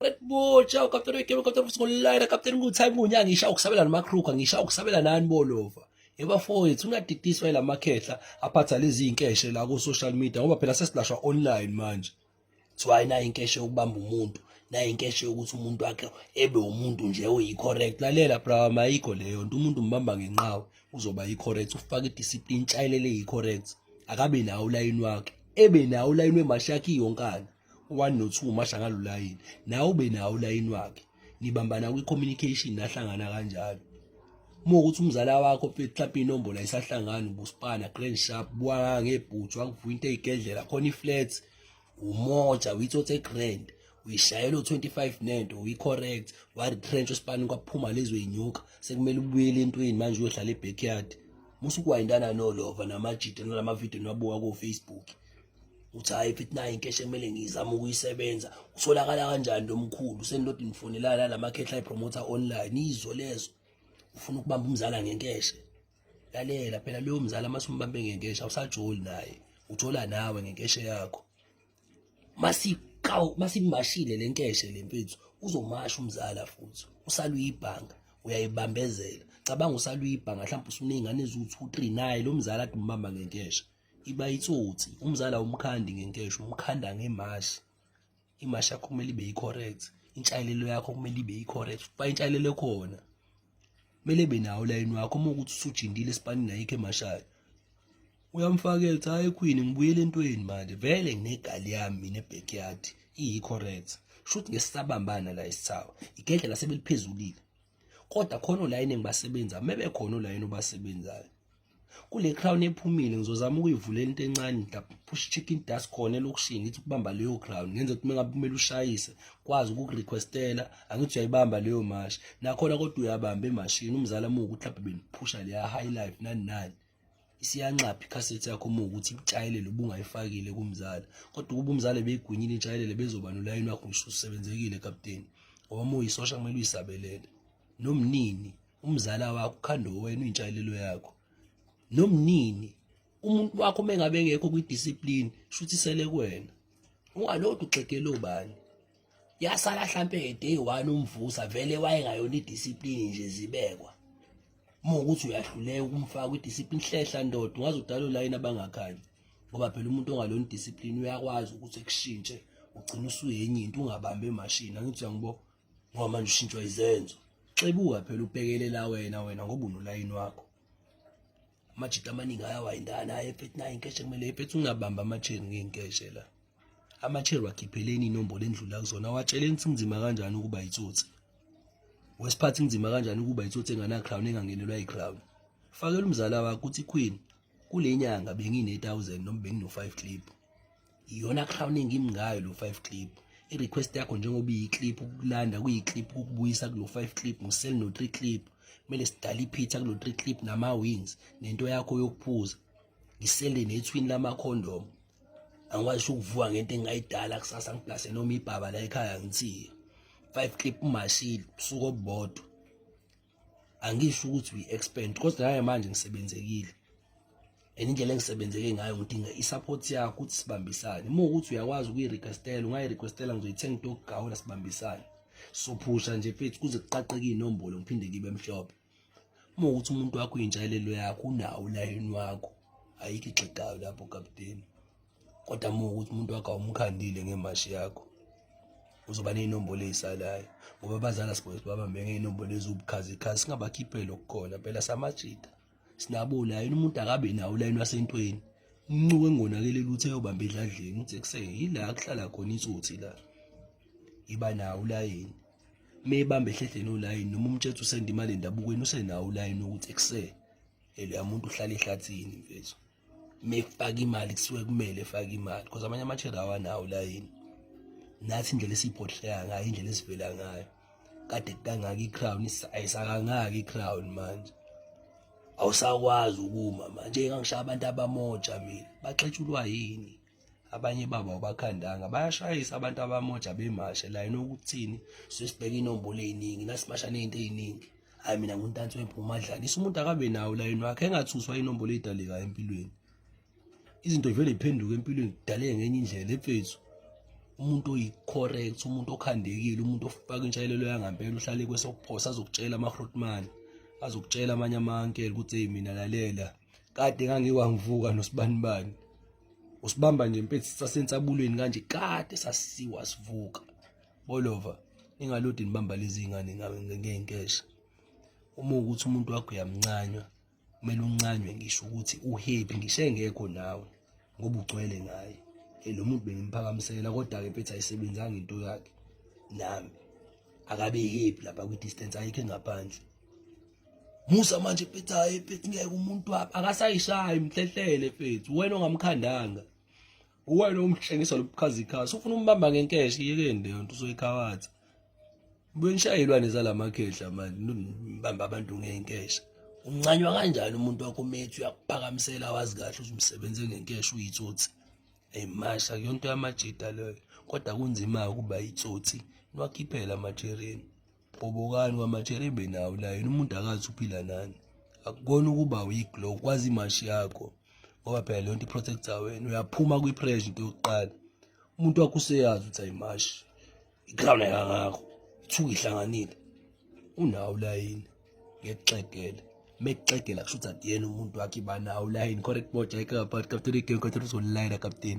Red Bull, ciao kapten wekhe kapten usikolala kapten ngutime kunyanga ngisha ukusabela namakruka ngisha ukusabela nani bolova. Yebafowethu ungadidiswa lamakhehla aphatha lezi inkeshe la ku social media ngoba phela sesilashwa online manje. Kuthiwa nayo inkeshe yokubamba umuntu, nayo inkeshe yokuthi umuntu wakhe ebe umuntu nje oyi-correct. Lalela bra, mayikho leyo nto, umuntu umbamba ngenqawe uzoba yi-correct, ufake idiscipline tshayelele yi-correct. Akabe nawo ulayini wakhe, ebe nawo ulayini wemashi yakhe iyonkana. U1 no2 umasha ngalo layini, nawe ube nawo ulayini wakhe. Nibambana kwi-communication nahlangana kanjalo. Uma ukuthi umzala wakho mfethu mhlawumbe inombolo ayisahlangani, ubusipana grand sharp buwanga ngebhuthu wakuvuka into ey'gedlela khona i-flat umoja uyithothe grand uyishayela u25 nento uyi-correct wa-retrench esipani kwaphuma lezo yinyuka sekumele ubuyele entweni manje uyohlala e-backyard. Musukwayindana nolova namajida nalamavidiyo niwabuka ko-Facebook uthi hayi mfethu nayo inkeshe kumele ngizame ukuyisebenza. Utholakala kanjani lo mkhulu senilodi nifonelana nalamakhehla ayipromotha online izwo lezo ufuna ukubamba umzala ngenkeshe. Lalela phela leyo mzala masumbambe ngenkeshe awusajoli naye, ujola nawe ngenkeshe yakho. Masimashile lenkeshe lemfethu uzomasha umzala futhi usala uyibhanga uyayibambezela. Cabanga usala uyibhanga mhlawumbe usuney'ngane eziwu2 3 naye lo mzala ade umbamba ngenkeshe iba itsotsi. Umzala umkhandi ngenkeshe umkhanda ngemashi. Imashi yakho kumele ibe yi-correct, intshayelelo yakho kumele ibe yi-correct. Uba intshayelelo khona kumele ebe nawo ulayini wakho. Uma ukuthi usujindile esipanini ayikho emashayo uyamfakela uthi hayi uQueen ngibuyele entweni manje vele nginegali yami mina e-backyard iyi-correct. Shuthi ngesisabambana la isithawa igedlela sebeliphezulile kodwa khona olayini engibasebenza mebekhona olayini obasebenzayo. Kule crown ephumile ngizozama ukuyivulela into encane ngidapusha chicken dust khona elokushini ngithi ukubamba leyo crown ngenze ukuthi mengabe kumele ushayise kwazi ukukurequestela angithi uyayibamba leyo mashi nakhona kodwa uyabamba emashini. Umzala uma ukuthi mhlawumbe beniphusha leya high life nani nani isiyancapha ikhasethi yakho uma ukuthi itshayelele ubungayifakile kumzala kodwa ukuba umzala beyigwinyile itshayelele bezoba nolayini wakho ngisho usebenzekile kapteni. Ngoba uma uyisosha kumele uyisabelele nomnini umzala wakho ukhanda wena uyintshayelelo yakho nomnini umuntu wakho mengabe engekho kwi-discipline shuthi sele kuwena ungalokhu ugxekele ubani. Yasala mhlampe day 1 umvusa vele wayengayona i-discipline nje zibekwa. Uma ukuthi uyahluleka ukumfaka kwi-discipline hlehla ndoda ungaze udala olayini abangakhanyi ngoba phela umuntu ongalona i-discipline uyakwazi ukuthi ekushintshe ugcine usuyenye into ungabambe emashini. Angithi uyangibona ngoba manje ushintshwa izenzo. Xebuka phela ubhekelela wena ngoba unolayini wakho. Amajita amaningi ayawayindana hayi mfethu nayo inkeshe kumele mfethu ungabamba amacheri ngenkeshe la. Amacheri wakhipheleni inombolo endlula kuzona watsheleni ukuthi kunzima kanjani ukuba yitsotsi. Wesiphathi kunzima kanjani ukuba yitsotsi engana crown engangenelwa yi-crown. Fakela umzala wakho uthi Queen kule nyanga bengine-1000 noma bengino5 clip. Iyona crown engimngayo lo 5 clip. I-request yakho njengoba iyi-clip ukulanda kuyi-clip ukubuyisa kulo 5 clip ngisel no 3 clip. Kumele sidala iphitha kulo 3 clip nama-wings nento yakho yokuphuza. Ngisele nethwini lama-condom. Angikwazi ukuvuka ngento engingayidala kusasa ngiplase noma ibhaba la ekhaya ngithiye. 5 clip umashile usuku obodwa. Angisho ukuthi uyi-expand kodwa naye manje ngisebenzekile. Indlela engisebenzeke ngayo ngidinga i-support yakho ukuthi sibambisane. Uma ukuthi uyakwazi ukuyi-requestela ungayi-requestela ngizoyithenga into yokugawula sibambisane. Sophusha nje mfethu kuze kuqaqeke inombolo ngiphinde ngibe mhlophe. Uma ukuthi umuntu wakho uyintshayelelo yakho unawo ulayini wakho ayikho igxegayo lapho kapteni. Kodwa uma ukuthi umuntu wakho awumkhandile ngemashi yakho uzoba ney'nombolo ey'salayo ngoba abazali sibona babambe ngey'nombolo eziwubukhazikhazi singabakhiphela okukhona phela samajida sinabo olayini. Umuntu akabe nawo ulayini wasentweni umncuke engonakelela ukuthi eyobamba edladleni uthi ekuseni yila kuhlala khona itsotsi la iba nawo ulayini. Mebambe ehlehleni olayini noma umtshela usenda imali endabukweni usenawo ulayini ukuthi ekuseni loya muntu uhlala ehlathini mfethu. Mefaka imali kusuke kumele efake imali because amanye amachera awanawo ulayini. Nathi indlela esiyiphothleya ngayo indlela esivela ngayo kade kangaka i-crown ayisakangaka i-crown manje awusakwazi ukuma manje. Ngangishaya abantu abamoja mina baxetshulwa yini abanye babo abakhandanga bayashayisa abantu abamoja bemashe la inokuthini sesibheka inombolo eziningi nasimasha nezinto eziningi. Hayi mina nguntansi wempumadlala umuntu akabe nawo ulayini wakhe engathuswa inombolo ezidalekayo empilweni. Izinto vele ziphenduka empilweni kudaleke ngenye indlela mfethu. umuntu oyi-correct, umuntu okhandekile, umuntu ofaka inshayelelo yangempela, uhlale kwesokuphosa, azokutshela ama-grootman, azokutshela amanye ama-ankele ukuthi hey mina lalela kade ngangiwangivuka nosibanibani. Usibamba nje mfethu sasensabulweni kanje kade sasisiwa sivuka. Bolova ingalodi nibamba lezi ngane ngenkesha. Uma ukuthi umuntu wakho uyamncanywa, kumele uncanywe ngisho ukuthi uhappy, ngisho engekho nawe ngoba ugcwele ngaye. Lo muntu bengimphakamisela kodwa-ke mfethu ayisebenzanga into yakhe nami. Akabe happy lapha kwi-distance ayikho ngaphandle. Musa manje mfethu hayi mfethu ngeke umuntu wapha akasayishayi mhlehlele mfethu. Wena ongamkhandanga. Uwena umhlengisa lobukhazikhazi. Ufuna umbamba ngenkesha yekende yonto usoyikhawatha. Benishayelwane zalamakhehla manje mbamba abantu ngenkesha. Uncanywa kanjani umuntu wakho methi uyakuphakamisela wazi kahle ukuthi umsebenze ngenkesha uyitsotsi. Masha yonto yamajida leyo. Kodwa kunzima ukuba yitsotsi. Niwakhiphela amatshereni. Bhobokani kwamatshereni nawo la yena umuntu akazi uphila nani. Akukona ukuba uyiglow kwazi imashi yakho. Ngoba phela le nto iprotector wena uyaphuma kwi-pressure into yokuqala. Umuntu wakho useyazi ukuthi ayimashi. Iground yakho ithuka ihlanganile. Unawo layini ngekuxegela. Mekuxegela kusho ukuthi at yena umuntu wakhe banawo layini correct boja ayikho phakathi captain game control zone line captain.